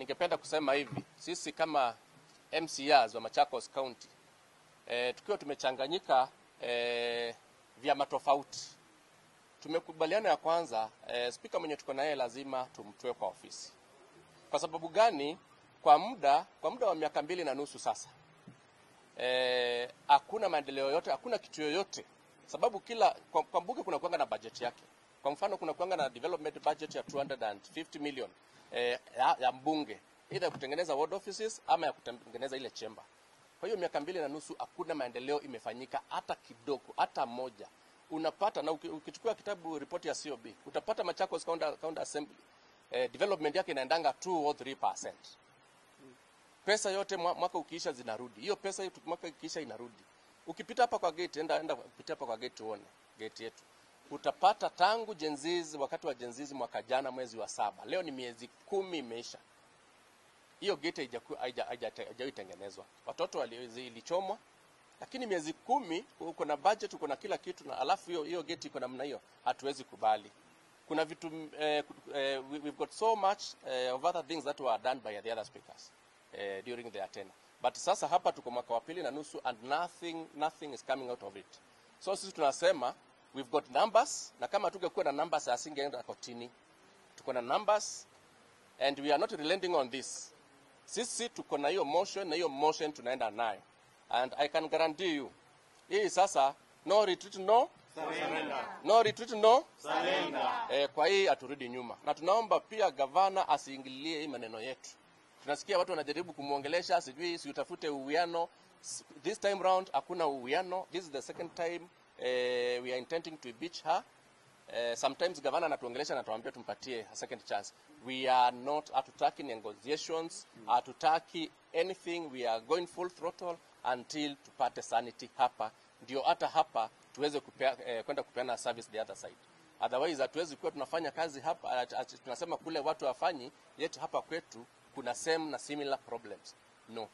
ningependa kusema hivi, sisi kama MCAs wa Machakos County tukiwa tumechanganyika vyama tofauti, tumekubaliana ya kwanza speaker mwenye tuko naye lazima tumtoe kwa ofisi. Kwa sababu gani? Kwa muda wa miaka 2.5 sasa hakuna maendeleo yote, hakuna kitu yoyote. Sababu kwa bunge kuna kuanga na budget yake. Kwa mfano kuna kuanga na development budget ya 250 million ya mbunge, either kutengeneza ward offices ama ya kutengeneza ile chamber. Kwa hiyo miaka 2.5 hakuna maendeleo imefanyika hata kidogo, hata moja. Unapata na ukichukua kitabu report ya COB, utapata Machakos County Assembly development yake inaendanga 2 or 3%. Pesa yote mwaka ukiisha zinarudi. Hiyo pesa mwaka ukiisha inarudi. Ukipita hapa kwa gate, enda kupita hapa kwa gate uone gate yetu. Utapata tangu Genziz, wakati wa Genziz mwaka jana mwezi wa 7. Leo ni miezi 10 imeisha. Hiyo gate haijatengenezwa. Watoto walichomwa, lakini miezi 10 uko na budget, uko na kila kitu, na alafu hiyo gate iko namna hiyo, hatuwezi kubali. Kuna vitu we've got so much of other things that were done by the other speakers during their tenure. But sasa hapa tuko mwaka wa 2.5 and nothing is coming out of it. So sisi tunasema we've got numbers, na kama tungekuwa na numbers asingeenda kotini. Tuko na numbers and we are not relenting on this. Sisi tuko na hiyo motion, na hiyo motion tunaenda nayo. And I can guarantee you, hii sasa no retreat, no surrender. No retreat, no surrender. Kwa hii aturudi nyuma. Na tunaomba pia gavana asiingilie hii maneno yetu. Tunasikia watu wanajaribu kumuongelesha, sijui si utafute uwiano. This time round hakuna uwiano. This is the second time we are intending to impeach her. Sometimes governor anatuongelesha na tuambia tumpatie a second chance. We are not hatutaki negotiations, hatutaki anything. We are going full throttle until tupate sanity hapa. Ndio hata hapa tuweze kwenda kupeana service the other side. Otherwise hatuwezi kuwa tunafanya kazi hapa tunasema kule watu wafanyi, yet hapa kwetu kuna same na similar problems. No.